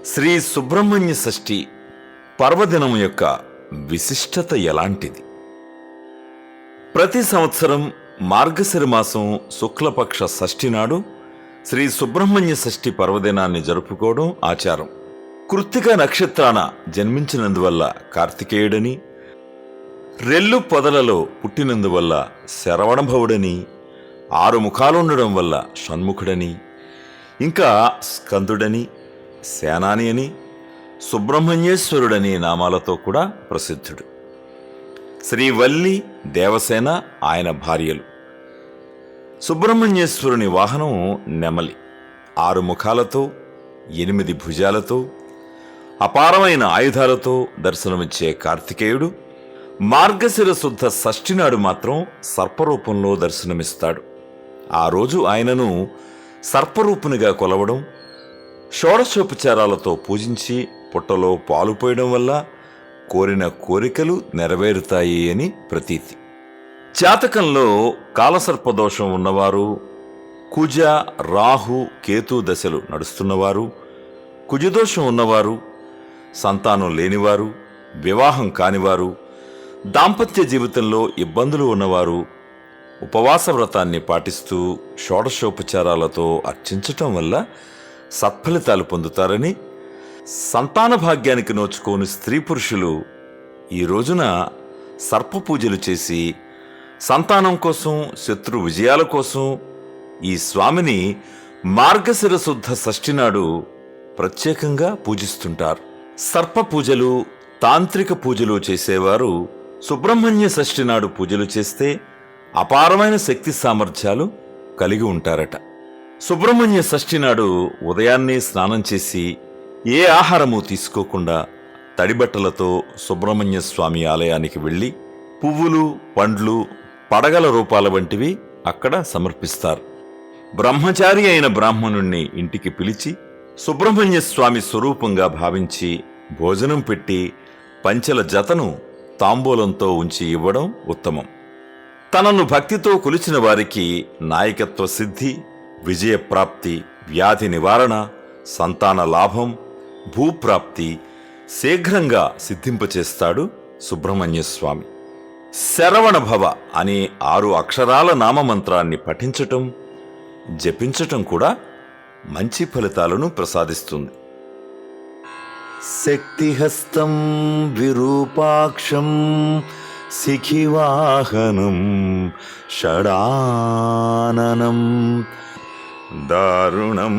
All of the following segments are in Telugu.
శ్రీ సుబ్రహ్మణ్య షష్ఠి పర్వదినం యొక్క విశిష్టత ఎలాంటిది? ప్రతి సంవత్సరం మార్గశిర మాసం శుక్లపక్ష షష్ఠి నాడు శ్రీ సుబ్రహ్మణ్య షష్ఠి పర్వదినాన్ని జరుపుకోవడం ఆచారం. కృత్తిక నక్షత్రాన జన్మించినందువల్ల కార్తికేయుడని, రెల్లు పొదలలో పుట్టినందువల్ల శరవణభవుడని, 6 ముఖాలుండడం వల్ల షణ్ముఖుడని, ఇంకా స్కందుడని, సేనాని అని, సుబ్రహ్మణ్యేశ్వరుడని నామాలతో కూడా ప్రసిద్ధుడు. శ్రీవల్లి, దేవసేన ఆయన భార్యలు. సుబ్రహ్మణ్యేశ్వరుని వాహనం నెమలి. 6 ముఖాలతో, 8 భుజాలతో, అపారమైన ఆయుధాలతో దర్శనమిచ్చే కార్తికేయుడు మార్గశిర శుద్ధ షష్ఠి నాడు మాత్రం సర్పరూపంలో దర్శనమిస్తాడు. ఆ రోజు ఆయనను సర్పరూపునిగా కొలవడం, షోడశోపచారాలతో పూజించి పుట్టలో పాలు పోయడం వల్ల కోరిన కోరికలు నెరవేరుతాయి అని ప్రతీతి. జాతకంలో కాలసర్పదోషం ఉన్నవారు, కుజ, రాహు, కేతు దశలు నడుస్తున్నవారు, కుజదోషం ఉన్నవారు, సంతానం లేనివారు, వివాహం కానివారు, దాంపత్య జీవితంలో ఇబ్బందులు ఉన్నవారు ఉపవాస వ్రతాన్ని పాటిస్తూ షోడశోపచారాలతో అర్చించటం వల్ల సత్ఫలితాలు పొందుతారని, సంతాన భాగ్యానికి నోచుకోని స్త్రీ పురుషులు ఈ రోజున సర్ప పూజలు చేసి సంతానం కోసం, శత్రు విజయాల కోసం ఈ స్వామిని మార్గశిర శుద్ధ షష్ఠి నాడు ప్రత్యేకంగా పూజిస్తుంటారు. సర్ప పూజలు, తాంత్రిక పూజలు చేసేవారు సుబ్రహ్మణ్య షష్ఠి నాడు పూజలు చేస్తే అపారమైన శక్తి సామర్థ్యాలు కలిగి ఉంటారట. సుబ్రహ్మణ్య షష్ఠి నాడు ఉదయాన్నే స్నానం చేసి ఏ ఆహారము తీసుకోకుండా తడిబట్టలతో సుబ్రహ్మణ్య స్వామి ఆలయానికి వెళ్ళి పువ్వులు, పండ్లు, పడగల రూపాల వంటివి అక్కడ సమర్పిస్తారు. బ్రహ్మచారి అయిన బ్రాహ్మణుణ్ణి ఇంటికి పిలిచి సుబ్రహ్మణ్య స్వామి స్వరూపంగా భావించి భోజనం పెట్టి పంచెల జతను తాంబూలంతో ఉంచి ఇవ్వడం ఉత్తమం. తనను భక్తితో కొలిచిన వారికి నాయకత్వ సిద్ధి, విజయప్రాప్తి, వ్యాధి నివారణ, సంతాన లాభం, భూప్రాప్తి శీఘ్రంగా సిద్ధింపచేస్తాడు సుబ్రహ్మణ్య స్వామి. శరవణ భవ అనే 6 అక్షరాల నామమంత్రాన్ని పఠించటం, జపించటం కూడా మంచి ఫలితాలను ప్రసాదిస్తుంది. శక్తిహస్తం విరూపాక్షం శిఖివాహనం షడాననం దారుణం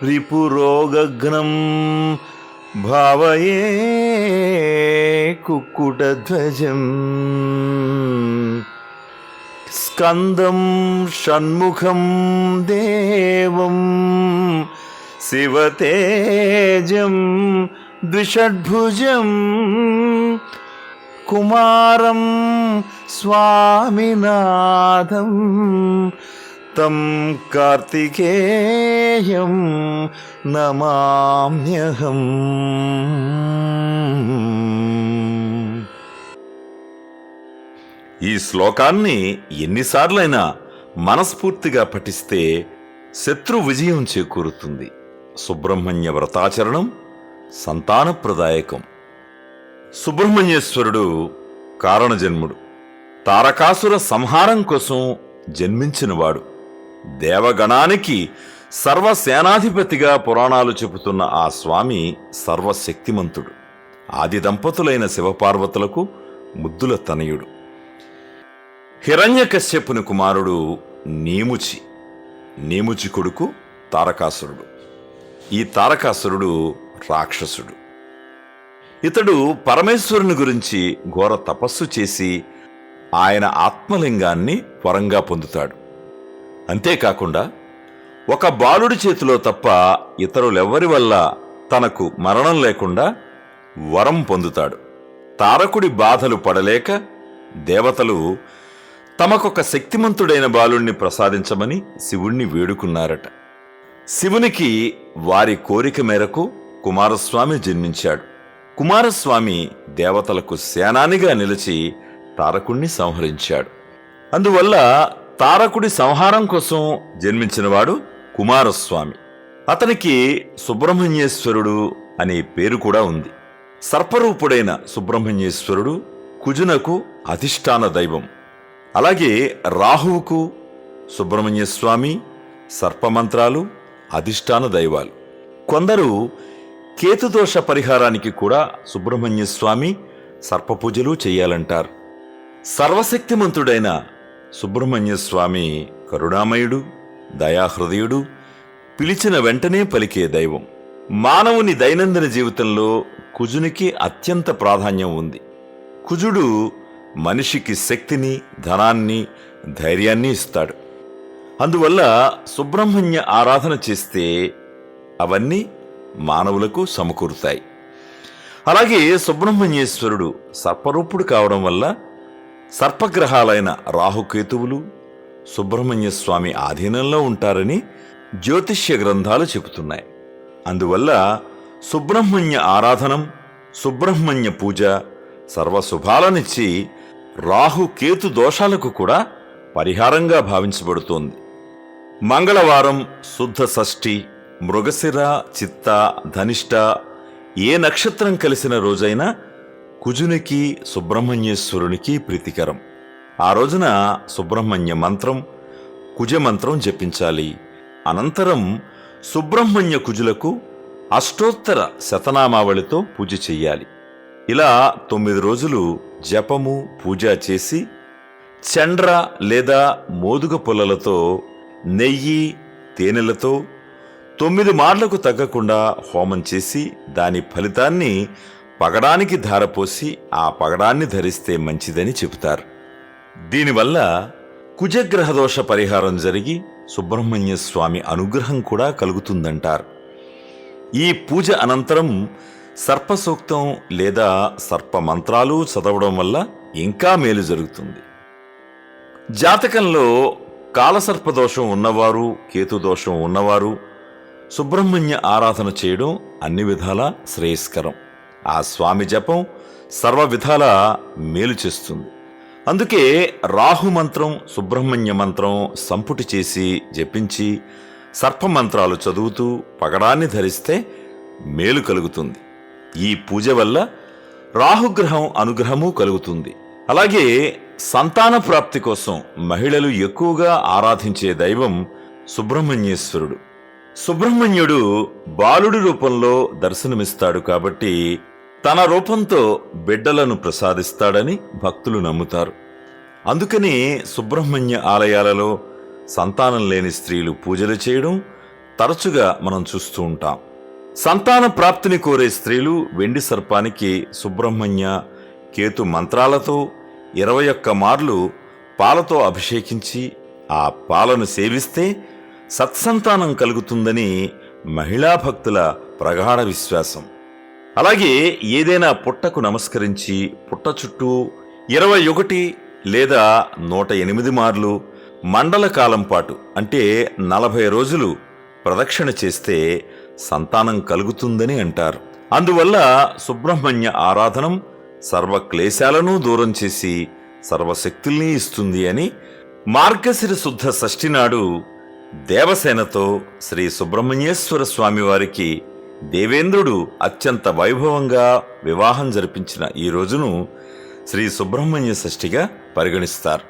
రిపురోగగ్నం భావయే కుక్కుటధ్వజం స్కందం షణ్ముఖం దేవం శివతేజం ద్విషడ్భుజం కుమారం స్వామినాథం తం కార్తికేయం నమామ్యహం. ఈ శ్లోకాన్ని ఎన్నిసార్లైనా మనస్ఫూర్తిగా పఠిస్తే శత్రు విజయం చేకూరుతుంది. సుబ్రహ్మణ్య వ్రతాచరణం సంతానప్రదాయకం. సుబ్రహ్మణ్యేశ్వరుడు కారణజన్ముడు. తారకాసుర సంహారం కోసం జన్మించినవాడు. దేవగణానికి సర్వసేనాధిపతిగా పురాణాలు చెబుతున్న ఆ స్వామి సర్వశక్తిమంతుడు. ఆది దంపతులైన శివపార్వతులకు ముద్దుల తనయుడు. హిరణ్యకశ్యపుని కుమారుడు నీముచి. నీముచి కొడుకు తారకాసురుడు. ఈ తారకాసురుడు రాక్షసుడు. ఇతడు పరమేశ్వరుని గురించి ఘోర తపస్సు చేసి ఆయన ఆత్మలింగాన్ని వరంగా పొందుతాడు. అంతేకాకుండా ఒక బాలుడి చేతిలో తప్ప ఇతరులెవ్వరి వల్ల తనకు మరణం లేకుండా వరం పొందుతాడు. తారకుడి బాధలు పడలేక దేవతలు తమకొక శక్తిమంతుడైన బాలుణ్ణి ప్రసాదించమని శివుణ్ణి వేడుకున్నారట. శివునికి వారి కోరిక మేరకు కుమారస్వామి జన్మించాడు. కుమారస్వామి దేవతలకు సేనానిగా నిలిచి తారకుణ్ణి సంహరించాడు. అందువల్ల తారకుడి సంహారం కోసం జన్మించినవాడు కుమారస్వామి. అతనికి సుబ్రహ్మణ్యేశ్వరుడు అనే పేరు కూడా ఉంది. సర్పరూపుడైన సుబ్రహ్మణ్యేశ్వరుడు కుజునకు అధిష్టాన దైవం. అలాగే రాహువుకు సుబ్రహ్మణ్యస్వామి, సర్పమంత్రాలు అధిష్టాన దైవాలు. కొందరు కేతుదోష పరిహారానికి కూడా సుబ్రహ్మణ్యస్వామి సర్పపూజలు చెయ్యాలంటారు. సర్వశక్తిమంతుడైన సుబ్రహ్మణ్యస్వామి కరుణామయుడు, దయాహృదయుడు, పిలిచిన వెంటనే పలికే దైవం. మానవుని దైనందిన జీవితంలో కుజునికి అత్యంత ప్రాధాన్యం ఉంది. కుజుడు మనిషికి శక్తిని, ధనాన్ని, ధైర్యాన్ని ఇస్తాడు. అందువల్ల సుబ్రహ్మణ్య ఆరాధన చేస్తే అవన్నీ మానవులకు సమకూరుతాయి. అలాగే సుబ్రహ్మణ్యేశ్వరుడు సర్పరూపుడు కావడం వల్ల సర్పగ్రహాలైన రాహుకేతువులు సుబ్రహ్మణ్య స్వామి ఆధీనంలో ఉంటారని జ్యోతిష్య గ్రంథాలు చెబుతున్నాయి. అందువల్ల సుబ్రహ్మణ్య ఆరాధనం, సుబ్రహ్మణ్య పూజ సర్వశుభాలనిచ్చి రాహుకేతు దోషాలకు కూడా పరిహారంగా భావించబడుతోంది. మంగళవారం, శుద్ధ షష్ఠి, మృగశిర, చిత్త, ధనిష్ట ఏ నక్షత్రం కలిసిన రోజైనా కుజునికి, సుబ్రహ్మణ్యేశ్వరునికి ప్రీతికరం. ఆ రోజున సుబ్రహ్మణ్య మంత్రం, కుజమంత్రం జపించాలి. అనంతరం సుబ్రహ్మణ్య కుజులకు అష్టోత్తర శతనామావళితో పూజ చెయ్యాలి. ఇలా 9 రోజులు జపము, పూజ చేసి చండ్ర లేదా మోదుగ పుల్లలతో, నెయ్యి, తేనెలతో 9 మార్లకు తగ్గకుండా హోమం చేసి దాని ఫలితాన్ని పగడానికి ధారపోసి ఆ పగడాన్ని ధరిస్తే మంచిదని చెబుతారు. దీనివల్ల కుజగ్రహదోష పరిహారం జరిగి సుబ్రహ్మణ్య స్వామి అనుగ్రహం కూడా కలుగుతుందంటారు. ఈ పూజ అనంతరం సర్పసూక్తం లేదా సర్పమంత్రాలు చదవడం వల్ల ఇంకా మేలు జరుగుతుంది. జాతకంలో కాలసర్పదోషం ఉన్నవారు, కేతుదోషం ఉన్నవారు సుబ్రహ్మణ్య ఆరాధన చేయడం అన్ని విధాలా శ్రేయస్కరం. ఆ స్వామి జపం సర్వ విధాలా మేలు చేస్తుంది. అందుకే రాహుమంత్రం, సుబ్రహ్మణ్య మంత్రం సంపుటి చేసి జపించి సర్పమంత్రాలు చదువుతూ పగడాన్ని ధరిస్తే మేలు కలుగుతుంది. ఈ పూజ వల్ల రాహుగ్రహం అనుగ్రహము కలుగుతుంది. అలాగే సంతాన ప్రాప్తి కోసం మహిళలు ఎక్కువగా ఆరాధించే దైవం సుబ్రహ్మణ్యేశ్వరుడు. సుబ్రహ్మణ్యుడు బాలుడి రూపంలో దర్శనమిస్తాడు కాబట్టి తన రూపంతో బిడ్డలను ప్రసాదిస్తాడని భక్తులు నమ్ముతారు. అందుకని సుబ్రహ్మణ్య ఆలయాలలో సంతానం లేని స్త్రీలు పూజలు చేయడం తరచుగా మనం చూస్తూ ఉంటాం. సంతాన ప్రాప్తిని కోరే స్త్రీలు వెండి సర్పానికి సుబ్రహ్మణ్య, కేతు మంత్రాలతో 21 మార్లు పాలతో అభిషేకించి ఆ పాలను సేవిస్తే సత్సంతానం కలుగుతుందని మహిళా భక్తుల ప్రగాఢ విశ్వాసం. అలాగే ఏదైనా పుట్టకు నమస్కరించి పుట్ట చుట్టూ 21 లేదా 108 మార్లు మండల కాలం పాటు అంటే 40 రోజులు ప్రదక్షిణ చేస్తే సంతానం కలుగుతుందని అంటారు. అందువల్ల సుబ్రహ్మణ్య ఆరాధనం సర్వక్లేశాలను దూరం చేసి సర్వశక్తుల్ని ఇస్తుంది అని మార్గశిర శుద్ధ షష్ఠి నాడు దేవసేనతో శ్రీ సుబ్రహ్మణ్యేశ్వర స్వామివారికి దేవేంద్రుడు అత్యంత వైభవంగా వివాహం జరిపించిన ఈ రోజును శ్రీ సుబ్రహ్మణ్య షష్ఠిగా పరిగణిస్తారు.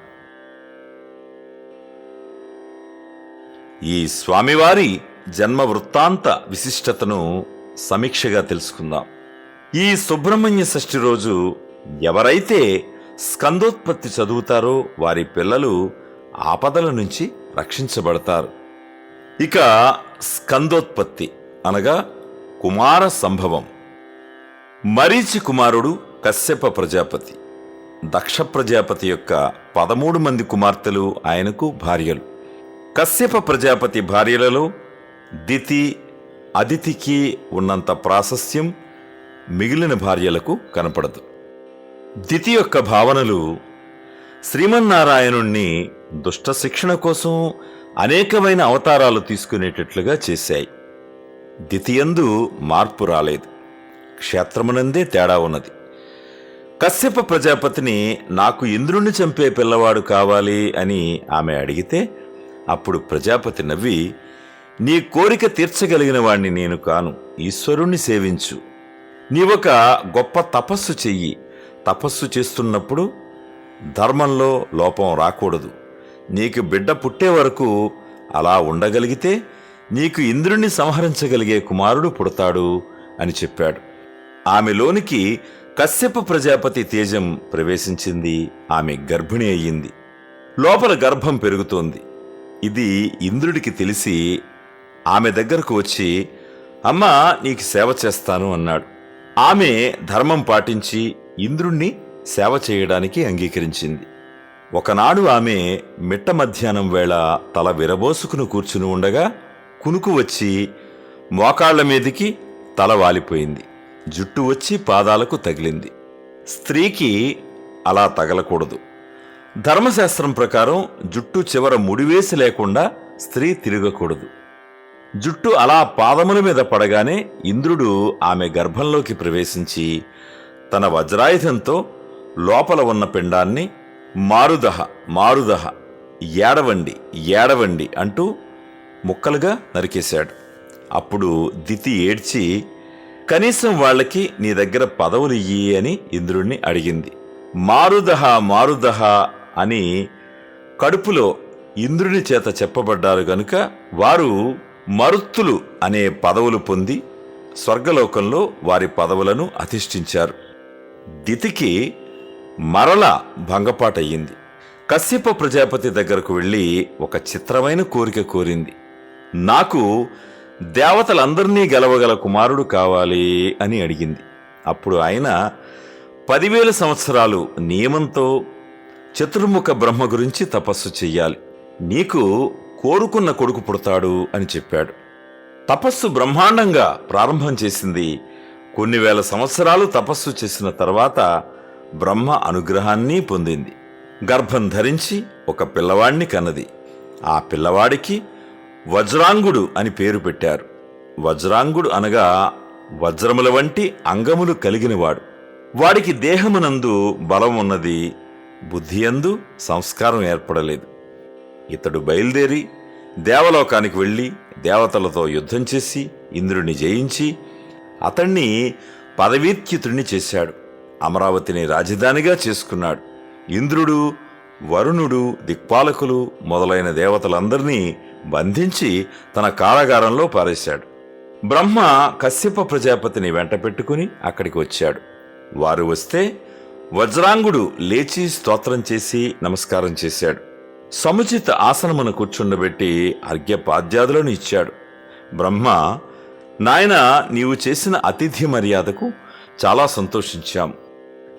ఈ స్వామివారి జన్మ వృత్తాంత విశిష్టతను సమీక్షగా తెలుసుకుందాం. ఈ సుబ్రహ్మణ్య షష్ఠి రోజు ఎవరైతే స్కందోత్పత్తి చదువుతారో వారి పిల్లలు ఆపదల నుంచి రక్షించబడతారు. ఇక స్కందోత్పత్తి అనగా కుమార సంభవం. మరీచి కుమారుడు కశ్యప ప్రజాపతి. దక్ష ప్రజాపతి యొక్క 13 మంది కుమార్తెలు ఆయనకు భార్యలు. కశ్యప ప్రజాపతి భార్యలలో దితి, అదితికి ఉన్నంత ప్రాశస్త్యం మిగిలిన భార్యలకు కనపడదు. దితి యొక్క భావనలు శ్రీమన్నారాయణుణ్ణి దుష్ట శిక్షణ కోసం అనేకమైన అవతారాలు తీసుకునేటట్లుగా చేశాయి. దితియందు మార్పు రాలేదు, క్షేత్రమునందే తేడా ఉన్నది. కశ్యప ప్రజాపతిని నాకు ఇంద్రుణ్ణి చంపే పిల్లవాడు కావాలి అని ఆమె అడిగితే అప్పుడు ప్రజాపతి నవ్వి, నీ కోరిక తీర్చగలిగిన వాణ్ణి నేను కాను. ఈశ్వరుణ్ణి సేవించు. నీవొక గొప్ప తపస్సు చెయ్యి. తపస్సు చేస్తున్నప్పుడు ధర్మంలో లోపం రాకూడదు. నీకు బిడ్డ పుట్టే వరకు అలా ఉండగలిగితే నీకు ఇంద్రుణ్ణి సంహరించగలిగే కుమారుడు పుడతాడు అని చెప్పాడు. ఆమెలోనికి కశ్యప ప్రజాపతి తేజం ప్రవేశించింది. ఆమె గర్భిణి అయ్యింది. లోపల గర్భం పెరుగుతోంది. ఇది ఇంద్రుడికి తెలిసి ఆమె దగ్గరకు వచ్చి, అమ్మా, నీకు సేవ చేస్తాను అన్నాడు. ఆమె ధర్మం పాటించి ఇంద్రుణ్ణి సేవ చేయడానికి అంగీకరించింది. ఒకనాడు ఆమె మిట్ట మధ్యాహ్నం వేళ తల విరబోసుకుని కూర్చుని ఉండగా కునుకు వచ్చి మోకాళ్ల మీదికి తల వాలిపోయింది. జుట్టు వచ్చి పాదాలకు తగిలింది. స్త్రీకి అలా తగలకూడదు. ధర్మశాస్త్రం ప్రకారం జుట్టు చివర ముడివేసి లేకుండా స్త్రీ తిరగకూడదు. జుట్టు అలా పాదముల మీద పడగానే ఇంద్రుడు ఆమె గర్భంలోకి ప్రవేశించి తన వజ్రాయుధంతో లోపల ఉన్న పిండాన్ని మారుదహ మారుదహ, ఏడవండి ఏడవండి అంటూ ముక్కలుగా నరికేశాడు. అప్పుడు దితి ఏడ్చి, కనీసం వాళ్ళకి నీ దగ్గర పదవులు ఇయ్యి అని ఇంద్రుణ్ణి అడిగింది. మారుదహ మారుదహ అని కడుపులో ఇంద్రుని చేత చెప్పబడ్డారు గనుక వారు మరుత్తులు అనే పదవులు పొంది స్వర్గలోకంలో వారి పదవులను అధిష్ఠించారు. దితికి మరల భంగపాటయ్యింది. కశ్యప ప్రజాపతి దగ్గరకు వెళ్ళి ఒక చిత్రమైన కోరిక కోరింది. నాకు దేవతలందరినీ గెలవగల కుమారుడు కావాలి అని అడిగింది. అప్పుడు ఆయన 10,000 సంవత్సరాలు నియమంతో చతుర్ముఖ బ్రహ్మ గురించి తపస్సు చెయ్యాలి. నీకు కోరుకున్న కొడుకు పుడతాడు అని చెప్పాడు. తపస్సు బ్రహ్మాండంగా ప్రారంభం చేసింది. కొన్ని వేల సంవత్సరాలు తపస్సు చేసిన తర్వాత బ్రహ్మ అనుగ్రహాన్ని పొందింది. గర్భం ధరించి ఒక పిల్లవాడిని కన్నది. ఆ పిల్లవాడికి వజ్రాంగుడు అని పేరు పెట్టారు. వజ్రాంగుడు అనగా వజ్రముల వంటి అంగములు కలిగినవాడు. వాడికి దేహమునందు బలం ఉన్నది, బుద్ధియందు సంస్కారం ఏర్పడలేదు. ఇతడు బయలుదేరి దేవలోకానికి వెళ్ళి దేవతలతో యుద్ధం చేసి ఇంద్రుని జయించి అతణ్ణి పదవీత్యుతుణ్ణి చేశాడు. అమరావతిని రాజధానిగా చేసుకున్నాడు. ఇంద్రుడు, వరుణుడు, దిక్పాలకులు మొదలైన దేవతలందరినీ బంధించి తన కారాగారంలో పారేశాడు. బ్రహ్మ కశ్యప ప్రజాపతిని వెంట పెట్టుకుని అక్కడికి వచ్చాడు. వారు వస్తే వజ్రాంగుడు లేచి స్తోత్రం చేసి నమస్కారం చేశాడు. సముచిత ఆసనమును కూర్చుండబెట్టి అర్ఘ్యపాద్యాదులను ఇచ్చాడు. బ్రహ్మ, నాయన, నీవు చేసిన అతిథి మర్యాదకు చాలా సంతోషించాము.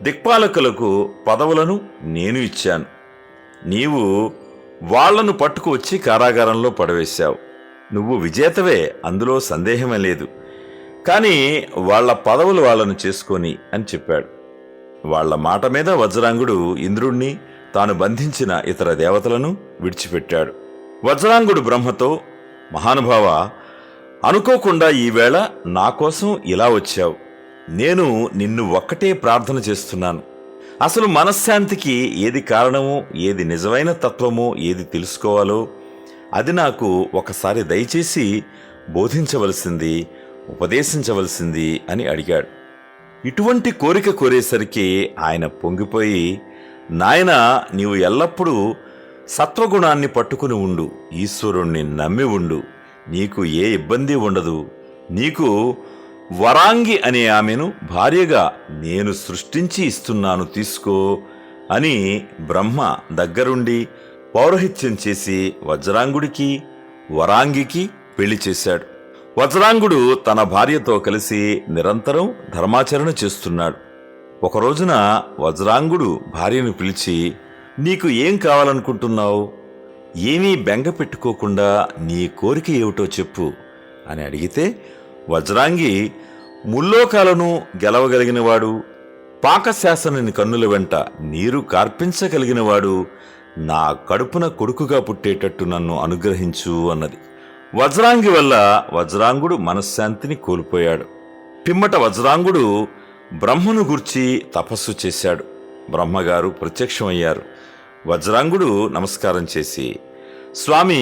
దిక్పాలకులకు పదవులను నేను ఇచ్చాను. నీవు వాళ్లను పట్టుకు వచ్చి కారాగారంలో పడవేశావు. నువ్వు విజేతవే, అందులో సందేహమే లేదు. కానీ వాళ్ల పదవులు వాళ్లను చేసుకొని అని చెప్పాడు. వాళ్ల మాట మీద వజ్రాంగుడు ఇంద్రుణ్ణి, తాను బంధించిన ఇతర దేవతలను విడిచిపెట్టాడు. వజ్రాంగుడు బ్రహ్మతో, మహానుభావ, అనుకోకుండా ఈవేళ నా కోసం ఇలా వచ్చావు. నేను నిన్ను ఒక్కటే ప్రార్థన చేస్తున్నాను. అసలు మనశ్శాంతికి ఏది కారణమో, ఏది నిజమైన తత్వమో, ఏది తెలుసుకోవాలో అది నాకు ఒకసారి దయచేసి బోధించవలసింది, ఉపదేశించవలసింది అని అడిగాడు. ఇటువంటి కోరిక కోరేసరికి ఆయన పొంగిపోయి, నాయనా, నీవు ఎల్లప్పుడూ సత్వగుణాన్ని పట్టుకుని ఉండు, ఈశ్వరుణ్ణి నమ్మి ఉండు, నీకు ఏ ఇబ్బంది ఉండదు. నీకు వరాంగి అనే ఆమెను భార్యగా నేను సృష్టించి ఇస్తున్నాను, తీసుకో అని బ్రహ్మ దగ్గరుండి పౌరోహిత్యం చేసి వజ్రాంగుడికి వరాంగికి పెళ్లి చేశాడు. వజ్రాంగుడు తన భార్యతో కలిసి నిరంతరం ధర్మాచరణ చేస్తున్నాడు. ఒకరోజున వజ్రాంగుడు భార్యను పిలిచి, నీకు ఏం కావాలనుకుంటున్నావు? ఏమీ బెంగ పెట్టుకోకుండా నీ కోరిక ఏమిటో చెప్పు అని అడిగితే, వజ్రాంగి, ముల్లోకాలను గెలవగలిగినవాడు, పాకశాసనని కన్నుల వెంట నీరు కార్పించగలిగినవాడు, నా కడుపున కొడుకుగా పుట్టేటట్టు నన్ను అనుగ్రహించు అన్నది. వజ్రాంగి వల్ల వజ్రాంగుడు మనశ్శాంతిని కోల్పోయాడు. పిమ్మట వజ్రాంగుడు బ్రహ్మను గూర్చి తపస్సు చేశాడు. బ్రహ్మగారు ప్రత్యక్షమయ్యారు. వజ్రాంగుడు నమస్కారం చేసి, స్వామి,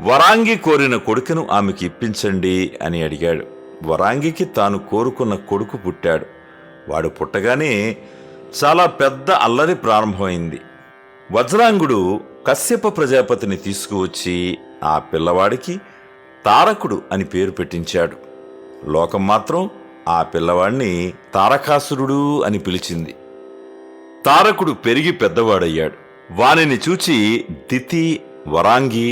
వరాంగి కోరిన కొడుకును ఆమెకి ఇప్పించండి అని అడిగాడు. వరాంగికి తాను కోరుకున్న కొడుకు పుట్టాడు. వాడు పుట్టగానే చాలా పెద్ద అల్లరి ప్రారంభమైంది. వజ్రాంగుడు కశ్యప ప్రజాపతిని తీసుకువచ్చి ఆ పిల్లవాడికి తారకుడు అని పేరు పెట్టించాడు. లోకం మాత్రం ఆ పిల్లవాడిని తారకాసురుడు అని పిలిచింది. తారకుడు పెరిగి పెద్దవాడయ్యాడు. వానిని చూచి దితి, వరాంగి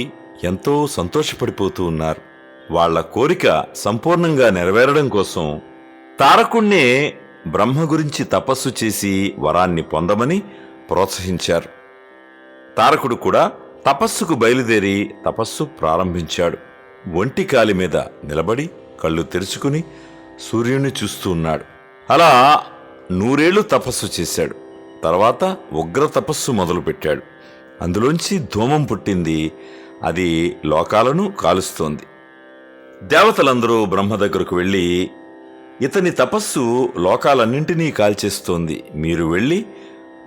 ఎంతో సంతోషపడిపోతూ ఉన్నారు. వాళ్ల కోరిక సంపూర్ణంగా నెరవేరడం కోసం తారకుణ్ణే బ్రహ్మ గురించి తపస్సు చేసి వరాన్ని పొందమని ప్రోత్సహించారు. తారకుడు కూడా తపస్సుకు బయలుదేరి తపస్సు ప్రారంభించాడు. ఒంటి కాలి మీద నిలబడి కళ్ళు తెరుచుకుని సూర్యుని చూస్తూ ఉన్నాడు. అలా 100 ఏళ్లు తపస్సు చేశాడు. తర్వాత ఉగ్ర తపస్సు మొదలుపెట్టాడు. అందులోంచి ధూమం పుట్టింది. అది లోకాలను కాలుస్తోంది. దేవతలందరూ బ్రహ్మ దగ్గరకు వెళ్ళి, ఇతని తపస్సు లోకాలన్నింటినీ కాల్చేస్తోంది, మీరు వెళ్ళి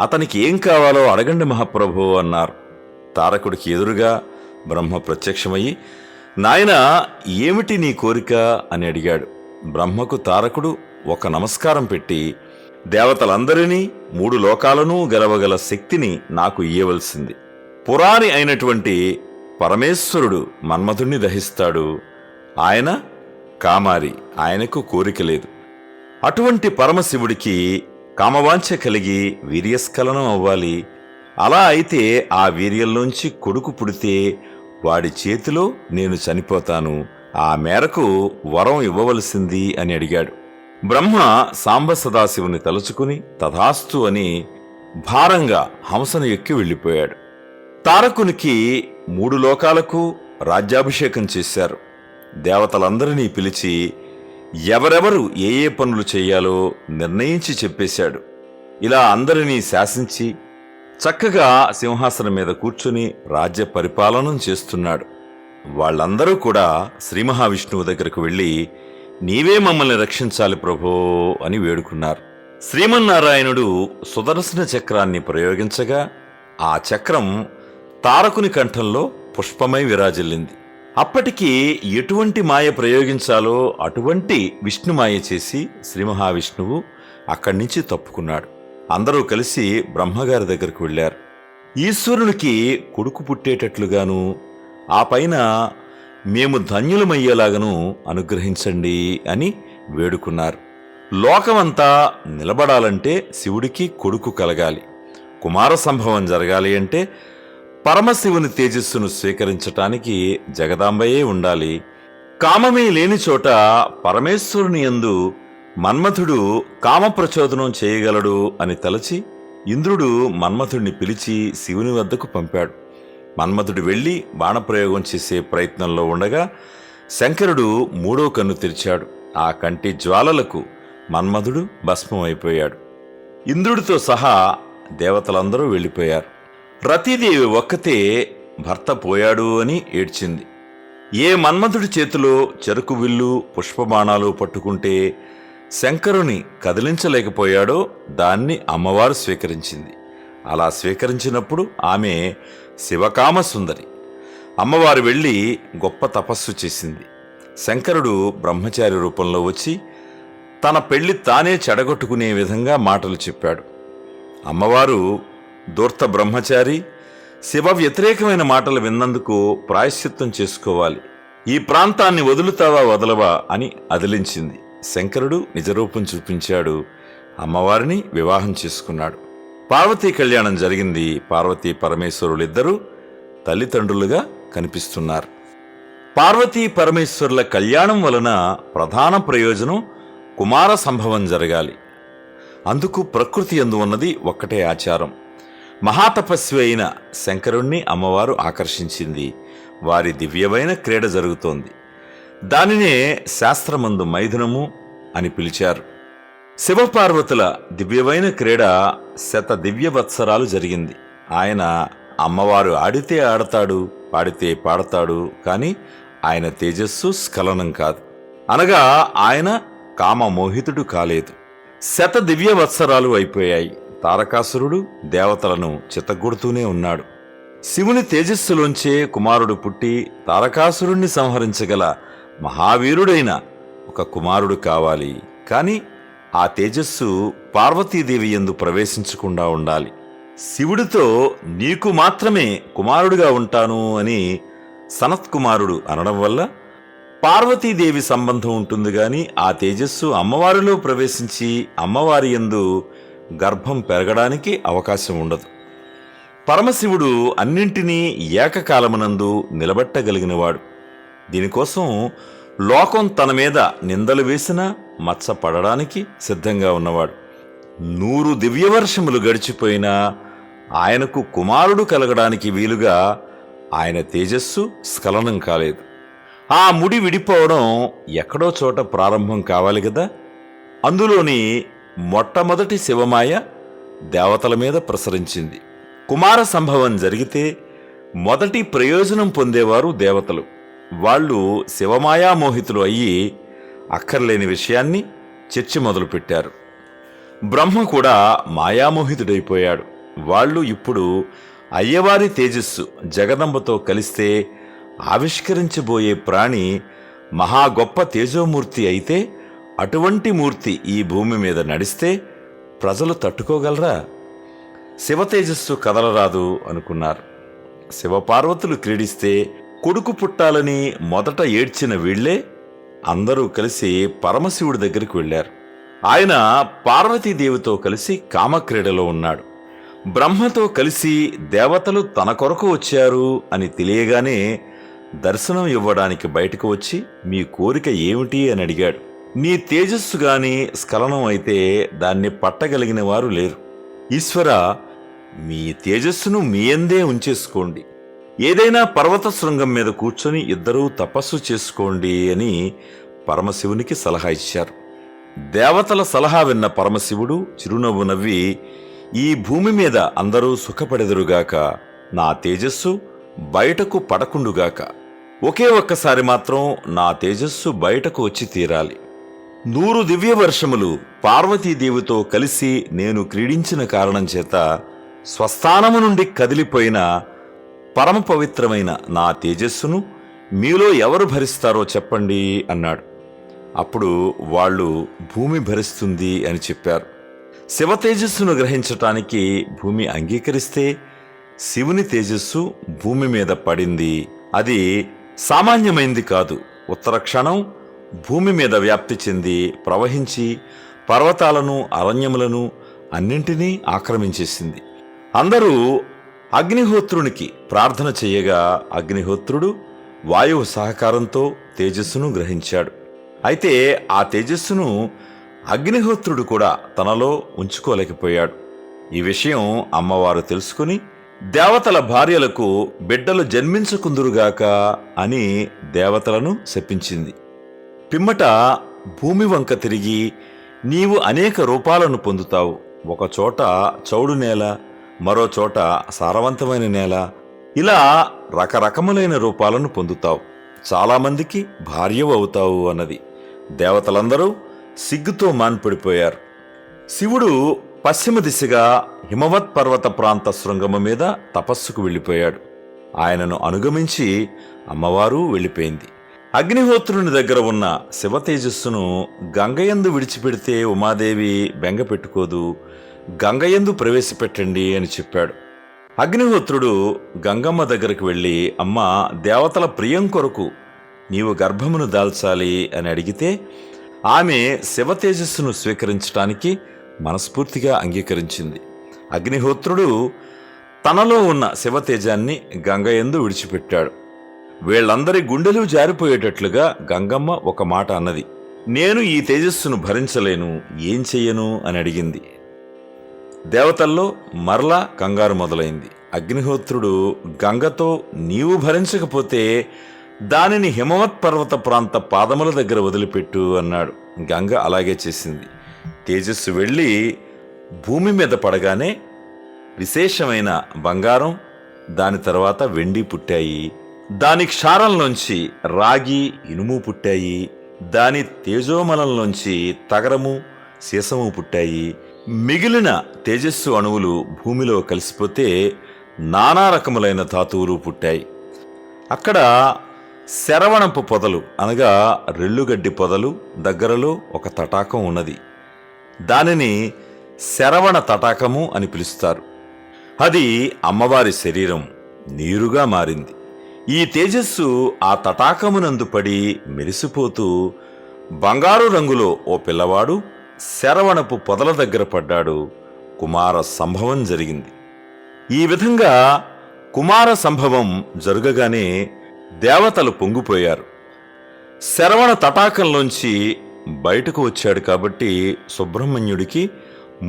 అతనికి ఏం కావాలో అడగండి మహాప్రభు అన్నారు. తారకుడికి ఎదురుగా బ్రహ్మ ప్రత్యక్షమయ్యి, నాయనా, ఏమిటి నీ కోరిక అని అడిగాడు. బ్రహ్మకు తారకుడు ఒక నమస్కారం పెట్టి, దేవతలందరినీ 3 లోకాలను గెలవగల శక్తిని నాకు ఇయ్యవలసింది. పురాణి అయినటువంటి పరమేశ్వరుడు మన్మధుణ్ణి దహిస్తాడు. ఆయన కామారి, ఆయనకు కోరిక లేదు. అటువంటి పరమశివుడికి కామవాంఛ కలిగి వీర్యస్ఖలనం అవ్వాలి. అలా అయితే ఆ వీర్యంలోంచి కొడుకు పుడితే వాడి చేతిలో నేను చనిపోతాను. ఆ మేరకు వరం ఇవ్వవలసింది అని అడిగాడు. బ్రహ్మ సాంబ సదాశివుని తలుచుకుని తథాస్తు అని భారంగా హంసను ఎక్కి వెళ్ళిపోయాడు. తారకునికి 3 లోకాలకు రాజ్యాభిషేకం చేశారు. దేవతలందరినీ పిలిచి ఎవరెవరు ఏ ఏ పనులు చెయ్యాలో నిర్ణయించి చెప్పేశాడు. ఇలా అందరినీ శాసించి చక్కగా సింహాసనం మీద కూర్చుని రాజ్య పరిపాలనం చేస్తున్నాడు. వాళ్ళందరూ కూడా శ్రీ మహావిష్ణువు దగ్గరకు వెళ్ళి, నీవే మమ్మల్ని రక్షించాలి ప్రభో అని వేడుకున్నారు. శ్రీమన్నారాయణుడు సుదర్శన చక్రాన్ని ప్రయోగించగా ఆ చక్రం తారకుని కంఠంలో పుష్పమై విరాజిల్లింది. అప్పటికి ఎటువంటి మాయ ప్రయోగించాలో అటువంటి విష్ణుమాయ చేసి శ్రీ మహావిష్ణువు అక్కడి నుంచి తప్పుకున్నాడు. అందరూ కలిసి బ్రహ్మగారి దగ్గరకు వెళ్ళారు. ఈశ్వరునికి కొడుకు పుట్టేటట్లుగాను, ఆ పైన మేము ధన్యులమయ్యేలాగను అనుగ్రహించండి అని వేడుకున్నారు. లోకమంతా నిలబడాలంటే శివుడికి కొడుకు కలగాలి. కుమార సంభవం జరగాలి అంటే పరమశివుని తేజస్సును స్వీకరించటానికి జగదాంబయే ఉండాలి. కామమే లేని చోట పరమేశ్వరుని యందు మన్మథుడు కామప్రచోదనం చేయగలడు అని తలచి ఇంద్రుడు మన్మథుడిని పిలిచి శివుని వద్దకు పంపాడు. మన్మథుడు వెళ్లి బాణప్రయోగం చేసే ప్రయత్నంలో ఉండగా శంకరుడు 3వ కన్ను తెరిచాడు. ఆ కంటి జ్వాలలకు మన్మథుడు భస్మమైపోయాడు. ఇంద్రుడితో సహా దేవతలందరూ వెళ్ళిపోయారు. రతీదేవి ఒక్కతే భర్త పోయాడు అని ఏడ్చింది. ఏ మన్మథుడి చేతిలో చెరుకు విల్లు, పుష్పబాణాలు పట్టుకుంటే శంకరుని కదిలించలేకపోయాడో దాన్ని అమ్మవారు స్వీకరించింది. అలా స్వీకరించినప్పుడు ఆమె శివకామసుందరి. అమ్మవారు వెళ్ళి గొప్ప తపస్సు చేసింది. శంకరుడు బ్రహ్మచారి రూపంలో వచ్చి తన పెళ్లి తానే చెడగొట్టుకునే విధంగా మాటలు చెప్పాడు. అమ్మవారు దూర్త బ్రహ్మచారి, శివ వ్యతిరేకమైన మాటలు విన్నందుకు ప్రాయశ్చిత్తం చేసుకోవాలి, ఈ ప్రాంతాన్ని వదులుతావా వదలవా అని అదిలించింది. శంకరుడు నిజరూపం చూపించాడు. అమ్మవారిని వివాహం చేసుకున్నాడు. పార్వతీ కళ్యాణం జరిగింది. పార్వతీ పరమేశ్వరులిద్దరూ తల్లిదండ్రులుగా కనిపిస్తున్నారు. పార్వతీ పరమేశ్వరుల కళ్యాణం వలన ప్రధాన ప్రయోజనం కుమార సంభవం జరగాలి. అందుకు ప్రకృతి యందు ఉన్నది ఒక్కటే ఆచారం. మహాతపస్వి అయిన శంకరుణ్ణి అమ్మవారు ఆకర్షించింది. వారి దివ్యమైన క్రీడ జరుగుతోంది. దానినే శాస్త్రమందు మైథునము అని పిలిచారు. శివపార్వతుల దివ్యమైన క్రీడ 100 దివ్యవత్సరాలు జరిగింది. ఆయన అమ్మవారు ఆడితే ఆడతాడు, పాడితే పాడతాడు, కాని ఆయన తేజస్సు స్ఖలనం కాదు. అనగా ఆయన కామమోహితుడు కాలేదు. 100 దివ్యవత్సరాలు అయిపోయాయి. తారకాసురుడు దేవతలను చితగొడుతూనే ఉన్నాడు. శివుని తేజస్సులోంచే కుమారుడు పుట్టి తారకాసురుణ్ణి సంహరించగల మహావీరుడైన ఒక కుమారుడు కావాలి. కాని ఆ తేజస్సు పార్వతీదేవి యందు ప్రవేశించకుండా ఉండాలి. శివుడితో నీకు మాత్రమే కుమారుడిగా ఉంటాను అని సనత్కుమారుడు అనడం వల్ల పార్వతీదేవి సంబంధం ఉంటుంది గాని ఆ తేజస్సు అమ్మవారిలో ప్రవేశించి అమ్మవారి యందు గర్భం పెరగడానికి అవకాశం ఉండదు. పరమశివుడు అన్నింటినీ ఏకకాలమునందు నిలబెట్టగలిగినవాడు. దీనికోసం లోకం తన మీద నిందలు వేసినా మచ్చ పడడానికి సిద్ధంగా ఉన్నవాడు. 100 దివ్యవర్షములు గడిచిపోయినా ఆయనకు కుమారుడు కలగడానికి వీలుగా ఆయన తేజస్సు స్ఖలనం కాలేదు. ఆ ముడి విడిపోవడం ఎక్కడో చోట ప్రారంభం కావాలి కదా. అందులోని మొట్టమొదటి శివమాయ దేవతల మీద ప్రసరించింది. కుమార సంభవం జరిగితే మొదటి ప్రయోజనం పొందేవారు దేవతలు. వాళ్ళు శివమాయామోహితులు అయ్యి అక్కర్లేని విషయాన్ని చర్చ మొదలుపెట్టారు. బ్రహ్మ కూడా మాయామోహితుడైపోయాడు. వాళ్ళు ఇప్పుడు అయ్యవారి తేజస్సు జగదంబతో కలిస్తే ఆవిష్కరించబోయే ప్రాణి మహా గొప్ప తేజోమూర్తి అయితే అటువంటి మూర్తి ఈ భూమి మీద నడిస్తే ప్రజలు తట్టుకోగలరా? శివతేజస్సు కదలరాదు అనుకున్నారు. శివపార్వతులు క్రీడిస్తే కొడుకు పుట్టాలని మొదట ఏడ్చిన వీళ్లే అందరూ కలిసి పరమశివుడి దగ్గరికి వెళ్లారు. ఆయన పార్వతీదేవితో కలిసి కామక్రీడలో ఉన్నాడు. బ్రహ్మతో కలిసి దేవతలు తన కొరకు వచ్చారు అని తెలియగానే దర్శనం ఇవ్వడానికి బయటకు వచ్చి మీ కోరిక ఏమిటి అని అడిగాడు. నీ తేజస్సు గాని స్ఖలనం అయితే దాన్ని పట్టగలిగిన వారు లేరు. ఈశ్వర, మీ తేజస్సును మీ అందే ఉంచేసుకోండి. ఏదైనా పర్వత శృంగం మీద కూర్చొని ఇద్దరూ తపస్సు చేసుకోండి అని పరమశివునికి సలహా ఇచ్చారు. దేవతల సలహా విన్న పరమశివుడు చిరునవ్వు నవ్వి, ఈ భూమి మీద అందరూ సుఖపడెదరుగాక, నా తేజస్సు బయటకు పడకుండుగాక. ఒకే ఒక్కసారి మాత్రం నా తేజస్సు బయటకు వచ్చి తీరాలి. 100 దివ్యవర్షములు పార్వతీదేవితో కలిసి నేను క్రీడించిన కారణం చేత స్వస్థానము నుండి కదిలిపోయిన పరమ పవిత్రమైన నా తేజస్సును మీలో ఎవరు భరిస్తారో చెప్పండి అన్నాడు. అప్పుడు వాళ్ళు భూమి భరిస్తుంది అని చెప్పారు. శివ తేజస్సును గ్రహించటానికి భూమి అంగీకరిస్తే శివుని తేజస్సు భూమి మీద పడింది. అది సామాన్యమైంది కాదు. ఉత్తర క్షణం భూమి మీద వ్యాప్తి చెంది ప్రవహించి పర్వతాలను అరణ్యములను అన్నింటినీ ఆక్రమించేసింది. అందరూ అగ్నిహోత్రునికి ప్రార్థన చేయగా అగ్నిహోత్రుడు వాయువు సహకారంతో తేజస్సును గ్రహించాడు. అయితే ఆ తేజస్సును అగ్నిహోత్రుడు కూడా తనలో ఉంచుకోలేకపోయాడు. ఈ విషయం అమ్మవారు తెలుసుకుని దేవతల భార్యలకు బిడ్డలు జన్మించకుందురుగాక అని దేవతలను శపించింది. పిమ్మట భూమి వంక తిరిగి నీవు అనేక రూపాలను పొందుతావు. ఒకచోట చౌడు నేల, మరో చోట సారవంతమైన నేల, ఇలా రకరకములైన రూపాలను పొందుతావు. చాలామందికి భార్యవు అవుతావు అన్నది. దేవతలందరూ సిగ్గుతో మాన్పడిపోయారు. శివుడు పశ్చిమ దిశగా హిమవత్ పర్వత ప్రాంత శృంగము మీద తపస్సుకు వెళ్ళిపోయాడు. ఆయనను అనుగమించి అమ్మవారు వెళ్ళిపోయింది. అగ్నిహోత్రుని దగ్గర ఉన్న శివ తేజస్సును గంగయందు విడిచిపెడితే ఉమాదేవి బెంగ పెట్టుకోదు, గంగయందు ప్రవేశపెట్టండి అని చెప్పాడు. అగ్నిహోత్రుడు గంగమ్మ దగ్గరకు వెళ్ళి, అమ్మ, దేవతల ప్రియం కొరకు నీవు గర్భమును దాల్చాలి అని అడిగితే ఆమె శివ తేజస్సును స్వీకరించటానికి మనస్ఫూర్తిగా అంగీకరించింది. అగ్నిహోత్రుడు తనలో ఉన్న శివతేజాన్ని గంగయందు విడిచిపెట్టాడు. వీళ్లందరి గుండెలు జారిపోయేటట్లుగా గంగమ్మ ఒక మాట అన్నది. నేను ఈ తేజస్సును భరించలేను, ఏం చెయ్యను అని అడిగింది. దేవతల్లో మరలా కంగారు మొదలైంది. అగ్నిహోత్రుడు గంగతో నీవు భరించకపోతే దానిని హిమవత్ పర్వత ప్రాంత పాదముల దగ్గర వదిలిపెట్టు అన్నాడు. గంగ అలాగే చేసింది. తేజస్సు వెళ్ళి భూమి మీద పడగానే విశేషమైన బంగారం, దాని తర్వాత వెండి పుట్టాయి. దాని క్షారంలోంచి రాగి, ఇనుము పుట్టాయి. దాని తేజోమలంలోంచి తగరము, సీసము పుట్టాయి. మిగిలిన తేజస్సు అణువులు భూమిలో కలిసిపోతే నానా రకములైన ధాతువులు పుట్టాయి. అక్కడ శరవణపు పొదలు అనగా రెల్లుగడ్డి పొదలు దగ్గరలో ఒక తటాకం ఉన్నది. దానిని శరవణ తటాకము అని పిలుస్తారు. అది అమ్మవారి శరీరం నీరుగా మారింది. ఈ తేజస్సు ఆ తటాకమునందు పడి మెరిసిపోతూ బంగారు రంగులో ఓ పిల్లవాడు శరవణపు పొదల దగ్గర పడ్డాడు. కుమార సంభవం జరిగింది. ఈ విధంగా కుమార సంభవం జరగగానే దేవతలు పొంగిపోయారు. శరవణ తటాకంలోంచి బయటకు వచ్చాడు కాబట్టి సుబ్రహ్మణ్యుడికి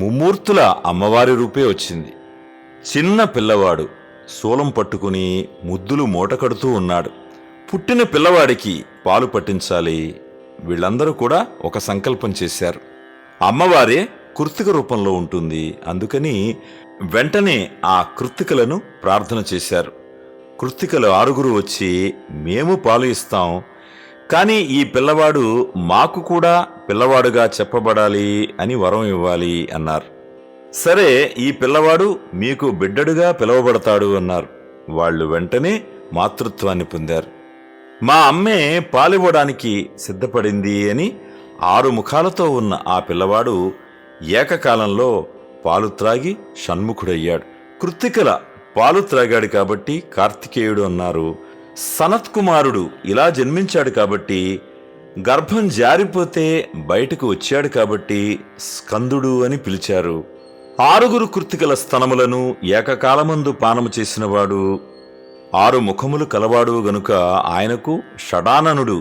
ముమ్మూర్తుల అమ్మవారి రూపే వచ్చింది. చిన్న పిల్లవాడు శూలం పట్టుకుని ముద్దులు మూటకడుతూ ఉన్నాడు. పుట్టిన పిల్లవాడికి పాలు పట్టించాలి. వీళ్ళందరూ కూడా ఒక సంకల్పం చేశారు. అమ్మవారే కృత్తిక రూపంలో ఉంటుంది, అందుకని వెంటనే ఆ కృత్తికలను ప్రార్థన చేశారు. కృత్తికలు 6 వచ్చి మేము పాలు ఇస్తాం, కానీ ఈ పిల్లవాడు మాకు కూడా పిల్లవాడుగా చెప్పబడాలి అని వరం ఇవ్వాలి అన్నారు. సరే, ఈ పిల్లవాడు మీకు బిడ్డడుగా పిలువబడతాడు అన్నారు. వాళ్ళు వెంటనే మాతృత్వాన్ని పొందారు. మా అమ్మే పాలివ్వడానికి సిద్ధపడింది అని 6 ముఖాలతో ఉన్న ఆ పిల్లవాడు ఏకకాలంలో పాలు త్రాగి షణ్ముఖుడయ్యాడు. కృత్తికల పాలు త్రాగాడు కాబట్టి కార్తికేయుడు అన్నారు. సనత్కుమారుడు ఇలా జన్మించాడు కాబట్టి, గర్భం జారిపోతే బయటకు వచ్చాడు కాబట్టి స్కందుడు అని పిలిచారు. 6 కృత్తికల స్తనములను ఏకకాలమందు పానము చేసినవాడు, 6 ముఖములు కలవాడు గనుక ఆయనకు షడాననుడు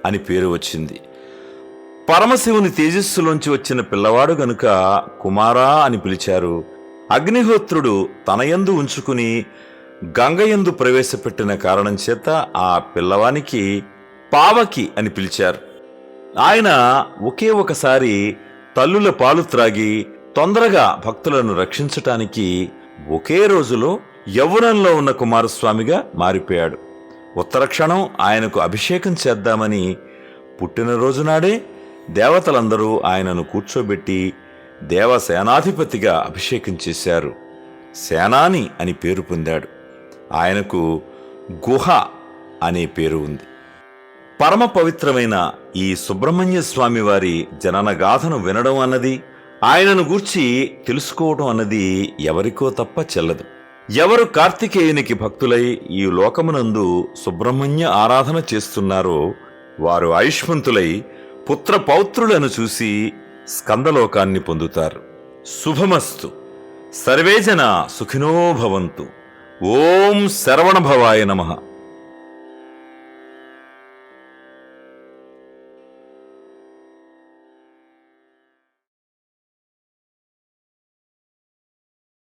అని పేరు వచ్చింది. పరమశివుని తేజస్సులోంచి వచ్చిన పిల్లవాడు గనుక కుమారా అని పిలిచారు. అగ్నిహోత్రుడు తనయందు ఉంచుకుని గంగయందు ప్రవేశపెట్టిన కారణం చేత ఆ పిల్లవానికి పావకి అని పిలిచారు. ఆయన ఒకే ఒకసారి తల్లుల పాలు త్రాగి తొందరగా భక్తులను రక్షించటానికి ఒకే రోజులో యవ్వనంలో ఉన్న కుమారస్వామిగా మారిపోయాడు. ఉత్తరక్షణం ఆయనకు అభిషేకం చేద్దామని పుట్టినరోజు నాడే దేవతలందరూ ఆయనను కూర్చోబెట్టి దేవసేనాధిపతిగా అభిషేకం చేశారు. సేనాని అని పేరు పొందాడు. ఆయనకు గుహ అనే పేరు ఉంది. పరమ పవిత్రమైన ఈ సుబ్రహ్మణ్య స్వామి వారి జననగాథను వినడం అన్నది, ఆయనను గూర్చి తెలుసుకోవడం అన్నది ఎవరికో తప్ప చెల్లదు. ఎవరు కార్తికేయునికి భక్తులై ఈ లోకమునందు సుబ్రహ్మణ్య ఆరాధన చేస్తున్నారో వారు ఆయుష్మంతులై పుత్ర పౌత్రులను చూసి స్కందలోకాన్ని పొందుతారు. శుభమస్తు. సర్వే జనా సుఖినో భవంతు. ఓం శరవణ భవాయ నమః.